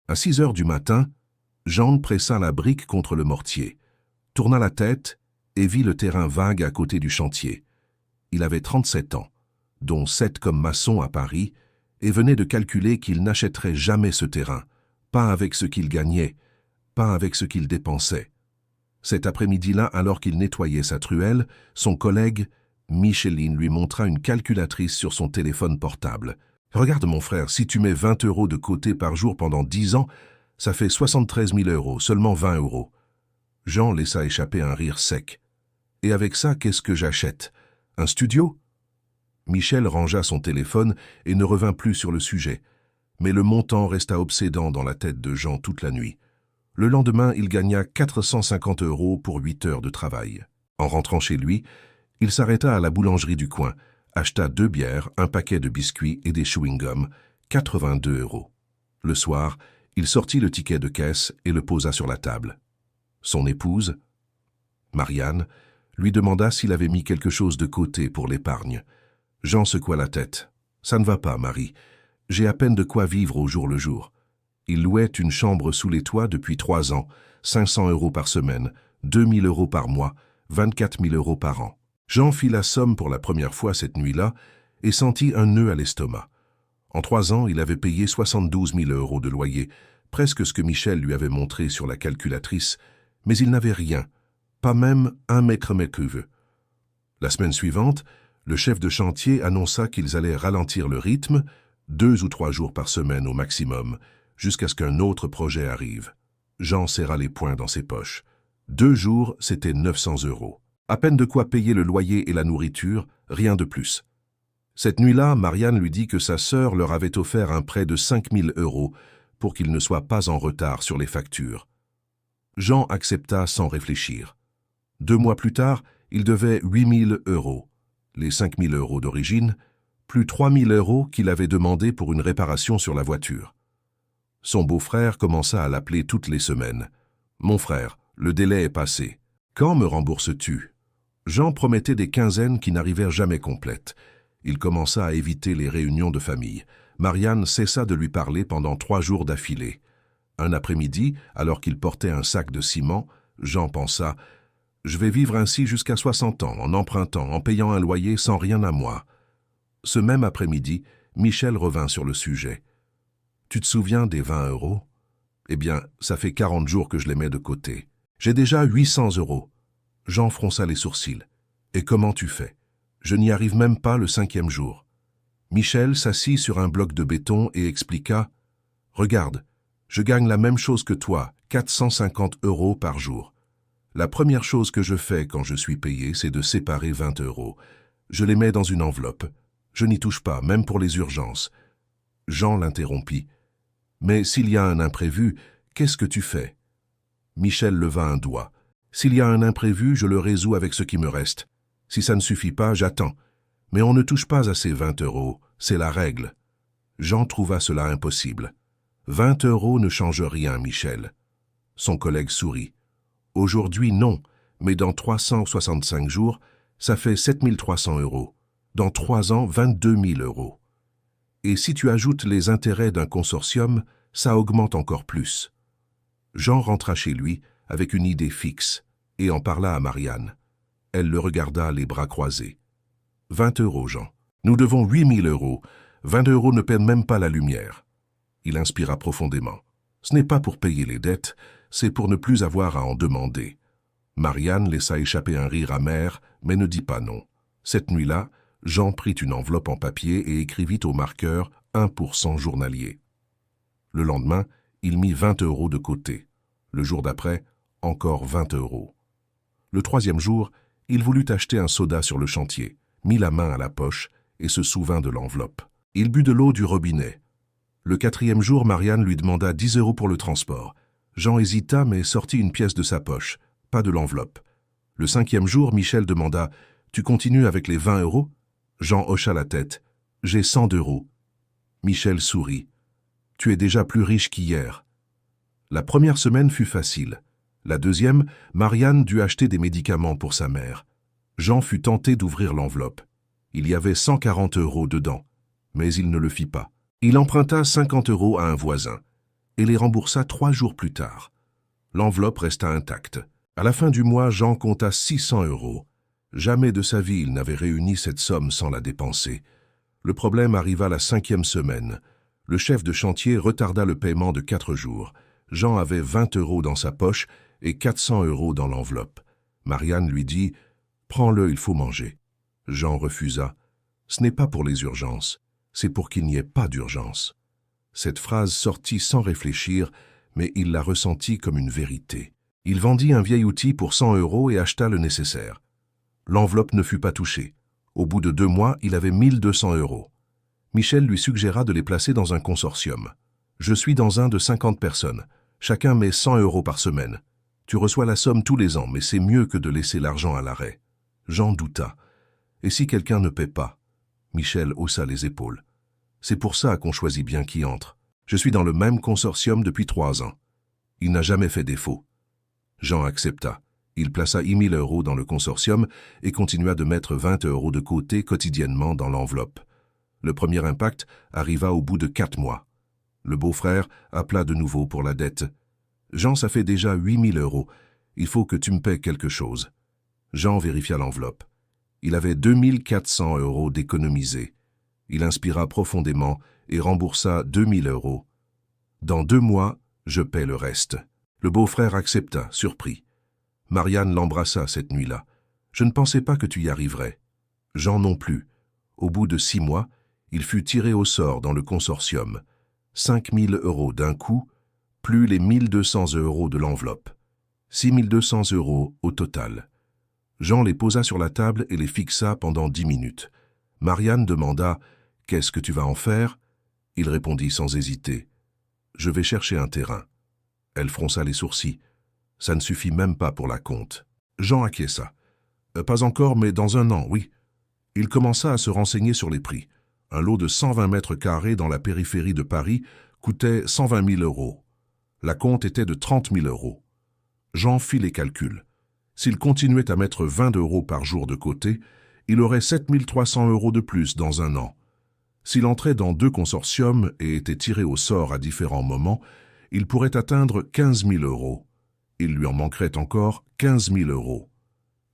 À 6 heures du matin, Jean pressa la brique contre le mortier, tourna la tête et vit le terrain vague à côté du chantier. Il avait 37 ans, dont 7 comme maçon à Paris, et venait de calculer qu'il n'achèterait jamais ce terrain, pas avec ce qu'il gagnait, pas avec ce qu'il dépensait. Cet après-midi-là, alors qu'il nettoyait sa truelle, son collègue, Micheline, lui montra une calculatrice sur son téléphone portable. « Regarde mon frère, si tu mets 20 € de côté par jour pendant 10 ans, ça fait 73 000 €, seulement 20 €. Jean laissa échapper un rire sec. « Et avec ça, qu'est-ce que j'achète? Un studio ?» Michel rangea son téléphone et ne revint plus sur le sujet. Mais le montant resta obsédant dans la tête de Jean toute la nuit. Le lendemain, il gagna 450 € pour 8 heures de travail. En rentrant chez lui, il s'arrêta à la boulangerie du coin, acheta 2 bières, un paquet de biscuits et des chewing-gums, 82 €. Le soir, il sortit le ticket de caisse et le posa sur la table. Son épouse, Marianne, lui demanda s'il avait mis quelque chose de côté pour l'épargne. Jean secoua la tête. « Ça ne va pas, Marie. J'ai à peine de quoi vivre au jour le jour. » Il louait une chambre sous les toits depuis 3 ans, 500 € par semaine, 2 000 € par mois, 24 000 € par an. Jean fit la somme pour la première fois cette nuit-là et sentit un nœud à l'estomac. En 3 ans, il avait payé 72 000 € de loyer, presque ce que Michel lui avait montré sur la calculatrice, mais il n'avait rien, pas même un mètre cube. La semaine suivante, le chef de chantier annonça qu'ils allaient ralentir le rythme, 2 ou 3 jours par semaine au maximum, jusqu'à ce qu'un autre projet arrive. Jean serra les poings dans ses poches. 2 jours, c'était 900 €. À peine de quoi payer le loyer et la nourriture, rien de plus. Cette nuit-là, Marianne lui dit que sa sœur leur avait offert un prêt de 5 000 € pour qu'ils ne soient pas en retard sur les factures. Jean accepta sans réfléchir. 2 mois plus tard, il devait 8 000 €, les 5 000 € d'origine, plus 3 000 € qu'il avait demandé pour une réparation sur la voiture. Son beau-frère commença à l'appeler toutes les semaines. « Mon frère, le délai est passé. Quand me rembourses-tu » Jean promettait des quinzaines qui n'arrivèrent jamais complètes. Il commença à éviter les réunions de famille. Marianne cessa de lui parler pendant 3 jours d'affilée. Un après-midi, alors qu'il portait un sac de ciment, Jean pensa « Je vais vivre ainsi jusqu'à 60 ans, en empruntant, en payant un loyer sans rien à moi. » Ce même après-midi, Michel revint sur le sujet. « Tu te souviens des 20 €? Eh bien, ça fait 40 jours que je les mets de côté. J'ai déjà 800 €. Jean fronça les sourcils. « Et comment tu fais? Je n'y arrive même pas le 5e jour. » Michel s'assit sur un bloc de béton et expliqua « Regarde, je gagne la même chose que toi, 450 € par jour. La première chose que je fais quand je suis payé, c'est de séparer 20 €. Je les mets dans une enveloppe. Je n'y touche pas, même pour les urgences. » Jean l'interrompit. « Mais s'il y a un imprévu, qu'est-ce que tu fais ?» Michel leva un doigt. « S'il y a un imprévu, je le résous avec ce qui me reste. Si ça ne suffit pas, j'attends. Mais on ne touche pas à ces 20 €, c'est la règle. » Jean trouva cela impossible. « 20 € ne changent rien, Michel. » Son collègue sourit. « Aujourd'hui, non, mais dans 365 jours, ça fait 7 300 €. Dans 3 ans, 22 000 €. Et si tu ajoutes les intérêts d'un consortium, ça augmente encore plus. » Jean rentra chez lui avec une idée fixe et en parla à Marianne. Elle le regarda les bras croisés. « 20 €, Jean. Nous devons 8 000 €. 20 € ne perdent même pas la lumière. » Il inspira profondément. « Ce n'est pas pour payer les dettes, c'est pour ne plus avoir à en demander. » Marianne laissa échapper un rire amer, mais ne dit pas non. Cette nuit-là, Jean prit une enveloppe en papier et écrivit au marqueur 1% journalier. Le lendemain, il mit 20 € de côté. Le jour d'après, encore 20 €. Le 3e jour, il voulut acheter un soda sur le chantier, mit la main à la poche et se souvint de l'enveloppe. Il but de l'eau du robinet. Le 4e jour, Marianne lui demanda 10 € pour le transport. Jean hésita mais sortit une pièce de sa poche, pas de l'enveloppe. Le 5e jour, Michel demanda « Tu continues avec les 20 €? » Jean hocha la tête. « J'ai 100 €. » Michel sourit. « Tu es déjà plus riche qu'hier. » La première semaine fut facile. La deuxième, Marianne dut acheter des médicaments pour sa mère. Jean fut tenté d'ouvrir l'enveloppe. Il y avait 140 € dedans, mais il ne le fit pas. Il emprunta 50 € à un voisin. et les remboursa 3 jours plus tard. L'enveloppe resta intacte. À la fin du mois, Jean compta 600 €. Jamais de sa vie il n'avait réuni cette somme sans la dépenser. Le problème arriva la 5e semaine. Le chef de chantier retarda le paiement de 4 jours. Jean avait 20 € dans sa poche et 400 € dans l'enveloppe. Marianne lui dit « Prends-le, il faut manger ». Jean refusa. « Ce n'est pas pour les urgences, c'est pour qu'il n'y ait pas d'urgence ». Cette phrase sortit sans réfléchir, mais il la ressentit comme une vérité. Il vendit un vieil outil pour 100 € et acheta le nécessaire. L'enveloppe ne fut pas touchée. Au bout de 2 mois, il avait 1200 €. Michel lui suggéra de les placer dans un consortium. « Je suis dans un de 50 personnes. Chacun met 100 € par semaine. Tu reçois la somme tous les ans, mais c'est mieux que de laisser l'argent à l'arrêt. » Jean douta. « Et si quelqu'un ne paie pas ?» Michel haussa les épaules. « C'est pour ça qu'on choisit bien qui entre. Je suis dans le même consortium depuis 3 ans. Il n'a jamais fait défaut. » Jean accepta. Il plaça 10 000 € dans le consortium et continua de mettre 20 € de côté quotidiennement dans l'enveloppe. Le premier impact arriva au bout de 4 mois. Le beau-frère appela de nouveau pour la dette. « Jean, ça fait déjà 8 000 €. Il faut que tu me paies quelque chose. » Jean vérifia l'enveloppe. Il avait 2 400 € d'économisés. Il inspira profondément et remboursa 2 000 €. « Dans 2 mois, je paie le reste. » Le beau-frère accepta, surpris. Marianne l'embrassa cette nuit-là. « Je ne pensais pas que tu y arriverais. » Jean non plus. Au bout de 6 mois, il fut tiré au sort dans le consortium. 5 000 € d'un coup, plus les 1 200 € de l'enveloppe. 6 200 € au total. Jean les posa sur la table et les fixa pendant 10 minutes. Marianne demanda « Qu'est-ce que tu vas en faire ?» Il répondit sans hésiter « Je vais chercher un terrain. » Elle fronça les sourcils. « Ça ne suffit même pas pour la compte. » Jean acquiesça. « Pas encore, mais dans 1 an, oui. » Il commença à se renseigner sur les prix. Un lot de 120 mètres carrés dans la périphérie de Paris coûtait 120 000 €. La compte était de 30 000 €. Jean fit les calculs. S'il continuait à mettre 20 € par jour de côté, il aurait 7 300 € de plus dans 1 an. S'il entrait dans 2 consortiums et était tiré au sort à différents moments, il pourrait atteindre 15 000 €. Il lui en manquerait encore 15 000 €.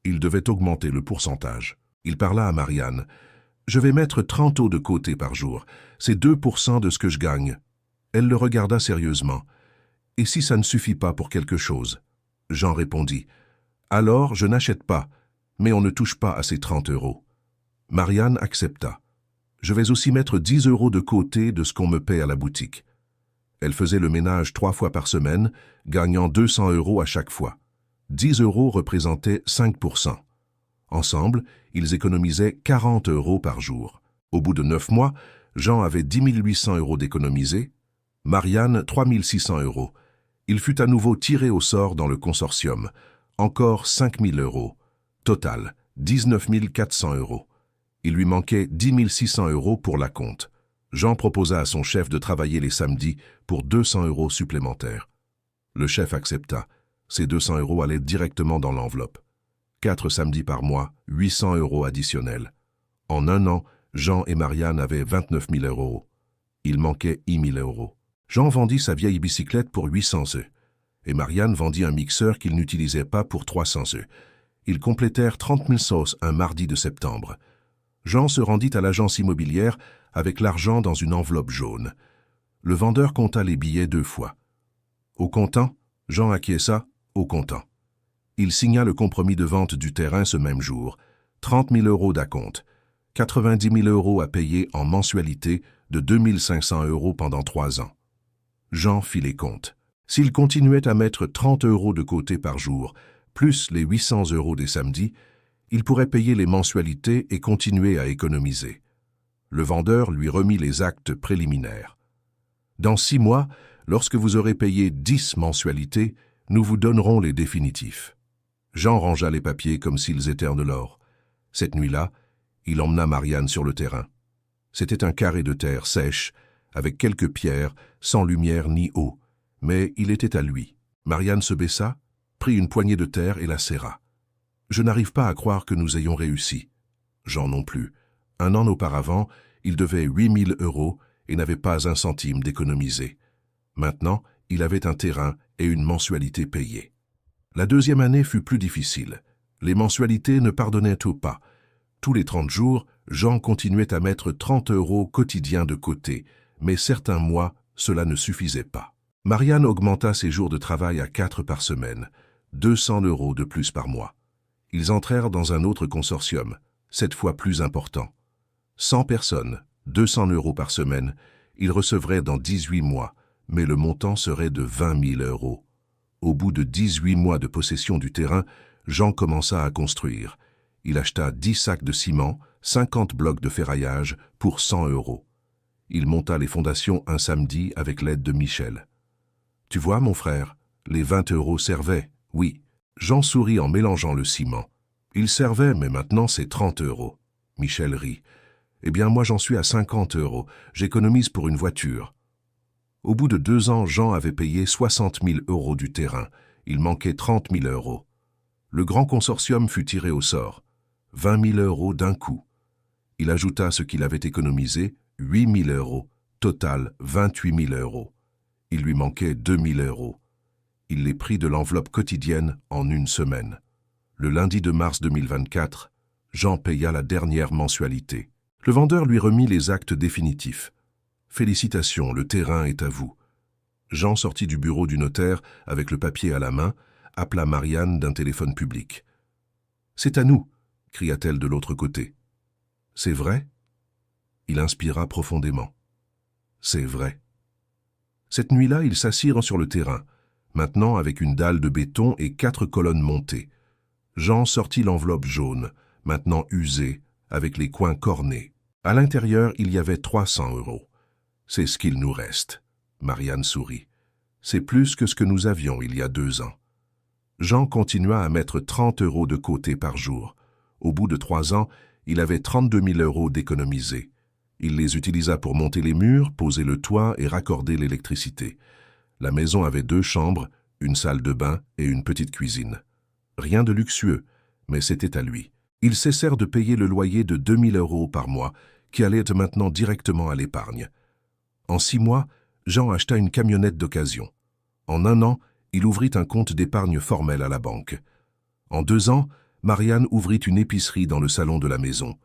Il devait augmenter le pourcentage. Il parla à Marianne. « Je vais mettre 30 € de côté par jour. C'est 2% de ce que je gagne. » Elle le regarda sérieusement. « Et si ça ne suffit pas pour quelque chose ?» Jean répondit. « Alors, je n'achète pas, mais on ne touche pas à ces 30 €. » Marianne accepta. « Je vais aussi mettre 10 € de côté de ce qu'on me paie à la boutique. » Elle faisait le ménage 3 fois par semaine, gagnant 200 € à chaque fois. 10 € représentaient 5%. Ensemble, ils économisaient 40 € par jour. Au bout de 9 mois, Jean avait 10 800 € d'économisés, Marianne 3 600 €. Il fut à nouveau tiré au sort dans le consortium. Encore 5 000 €. Total, 19 400 €. Il lui manquait 10 600 € pour la compte. Jean proposa à son chef de travailler les samedis pour 200 € supplémentaires. Le chef accepta. Ces 200 € allaient directement dans l'enveloppe. 4 samedis par mois, 800 € additionnels. En 1 an, Jean et Marianne avaient 29 000 €. Il manquait 10 000 €. Jean vendit sa vieille bicyclette pour 800 € et Marianne vendit un mixeur qu'il n'utilisait pas pour 300 €. Ils complétèrent 30 000 sauces un mardi de septembre. Jean se rendit à l'agence immobilière avec l'argent dans une enveloppe jaune. Le vendeur compta les billets 2 fois. Au comptant, Jean acquiesça, au comptant. Il signa le compromis de vente du terrain ce même jour. 30 000 € d'acompte, 90 000 € à payer en mensualité de 2 500 € pendant 3 ans. Jean fit les comptes. S'il continuait à mettre 30 € de côté par jour, plus les 800 € des samedis, il pourrait payer les mensualités et continuer à économiser. Le vendeur lui remit les actes préliminaires. Dans 6 mois, lorsque vous aurez payé 10 mensualités, nous vous donnerons les définitifs. Jean rangea les papiers comme s'ils étaient de l'or. Cette nuit-là, il emmena Marianne sur le terrain. C'était un carré de terre sèche, avec quelques pierres, sans lumière ni eau, mais il était à lui. Marianne se baissa, prit une poignée de terre et la serra. « Je n'arrive pas à croire que nous ayons réussi. » Jean non plus. 1 an auparavant, il devait 8 000 € et n'avait pas un centime d'économisé. Maintenant, il avait un terrain et une mensualité payée. La deuxième année fut plus difficile. Les mensualités ne pardonnaient pas. Tous les 30 jours, Jean continuait à mettre 30 € quotidiens de côté, mais certains mois, cela ne suffisait pas. Marianne augmenta ses jours de travail à 4 par semaine, 200 € de plus par mois. Ils entrèrent dans un autre consortium, cette fois plus important. 100 personnes, 200 € par semaine, ils recevraient dans 18 mois, mais le montant serait de 20 000 €. Au bout de 18 mois de possession du terrain, Jean commença à construire. Il acheta 10 sacs de ciment, 50 blocs de ferraillage pour 100 €. Il monta les fondations un samedi avec l'aide de Michel. « Tu vois, mon frère, les 20 € servaient, oui. » Jean sourit en mélangeant le ciment. « Ils servaient, mais maintenant c'est 30 €. » Michel rit. « Eh bien, moi j'en suis à 50 €. J'économise pour une voiture. » Au bout de 2 ans, Jean avait payé 60 000 € du terrain. Il manquait 30 000 €. Le grand consortium fut tiré au sort. 20 000 € d'un coup. Il ajouta ce qu'il avait économisé, 8 000 €. Total, 28 000 €. Il lui manquait 2 000 €. Il les prit de l'enveloppe quotidienne en une semaine. Le lundi de mars 2024, Jean paya la dernière mensualité. Le vendeur lui remit les actes définitifs. « Félicitations, le terrain est à vous. » Jean sortit du bureau du notaire avec le papier à la main, appela Marianne d'un téléphone public. « C'est à nous !» cria-t-elle de l'autre côté. « C'est vrai ?» Il inspira profondément. « C'est vrai. » Cette nuit-là, ils s'assirent sur le terrain, maintenant avec une dalle de béton et 4 colonnes montées. Jean sortit l'enveloppe jaune, maintenant usée, avec les coins cornés. À l'intérieur, il y avait 300 €. « C'est ce qu'il nous reste. » Marianne sourit. « C'est plus que ce que nous avions il y a 2 ans. » Jean continua à mettre 30 € de côté par jour. Au bout de 3 ans, il avait 32 000 € d'économisés. Il les utilisa pour monter les murs, poser le toit et raccorder l'électricité. La maison avait 2 chambres, une salle de bain et une petite cuisine. Rien de luxueux, mais c'était à lui. Ils cessèrent de payer le loyer de 2 000 € par mois, qui allait maintenant directement à l'épargne. En 6 mois, Jean acheta une camionnette d'occasion. En 1 an, il ouvrit un compte d'épargne formel à la banque. En 2 ans, Marianne ouvrit une épicerie dans le salon de la maison.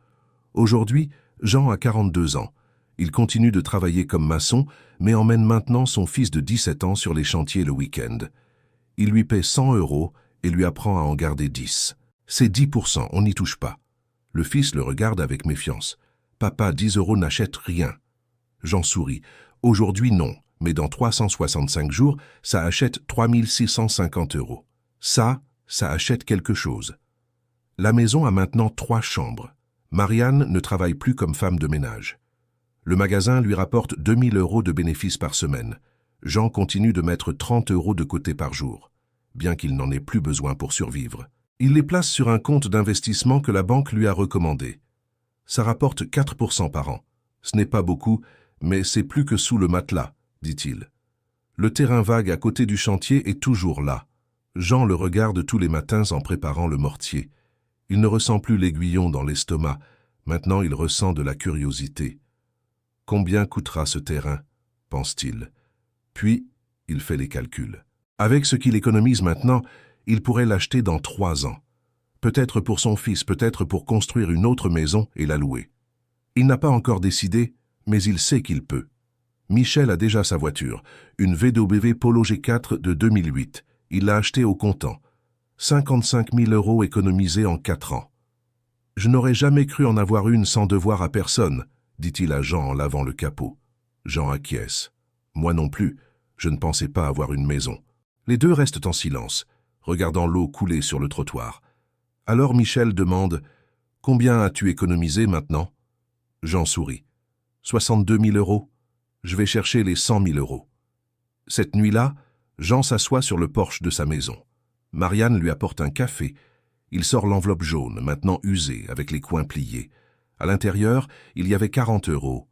Aujourd'hui, Jean a 42 ans. Il continue de travailler comme maçon, mais emmène maintenant son fils de 17 ans sur les chantiers le week-end. Il lui paie 100 € et lui apprend à en garder 10. C'est 10%, on n'y touche pas. Le fils le regarde avec méfiance. « Papa, 10 € n'achète rien. » Jean sourit. « Aujourd'hui, non, mais dans 365 jours, ça achète 3 650 €. Ça achète quelque chose. » La maison a maintenant 3 chambres. Marianne ne travaille plus comme femme de ménage. Le magasin lui rapporte 2 000 € de bénéfices par semaine. Jean continue de mettre 30 € de côté par jour, bien qu'il n'en ait plus besoin pour survivre. Il les place sur un compte d'investissement que la banque lui a recommandé. Ça rapporte 4% par an. Ce n'est pas beaucoup, mais c'est plus que sous le matelas, dit-il. Le terrain vague à côté du chantier est toujours là. Jean le regarde tous les matins en préparant le mortier. Il ne ressent plus l'aiguillon dans l'estomac. Maintenant, il ressent de la curiosité. Combien coûtera ce terrain, pense-t-il. Puis, il fait les calculs. Avec ce qu'il économise maintenant, il pourrait l'acheter dans 3 ans. Peut-être pour son fils, peut-être pour construire une autre maison et la louer. Il n'a pas encore décidé, mais il sait qu'il peut. Michel a déjà sa voiture, une VW Polo G4 de 2008. Il l'a achetée au comptant. 55 000 € économisés en 4 ans. « Je n'aurais jamais cru en avoir une sans devoir à personne, » dit-il à Jean en lavant le capot. Jean acquiesce. « Moi non plus, je ne pensais pas avoir une maison. » Les deux restent en silence, regardant l'eau couler sur le trottoir. Alors Michel demande « Combien as-tu économisé maintenant ?» Jean sourit. « 62 000 €. Je vais chercher les 100 000 €. » Cette nuit-là, Jean s'assoit sur le porche de sa maison. Marianne lui apporte un café. Il sort l'enveloppe jaune, maintenant usée, avec les coins pliés. À l'intérieur, il y avait 40 €.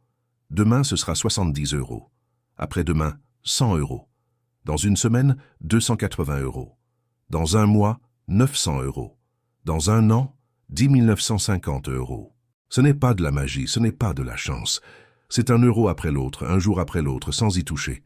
Demain, ce sera 70 €. Après-demain, 100 €. Dans une semaine, 280 €. Dans un mois, 900 €. Dans un an, 10 950 €. Ce n'est pas de la magie, ce n'est pas de la chance. C'est un euro après l'autre, un jour après l'autre, sans y toucher.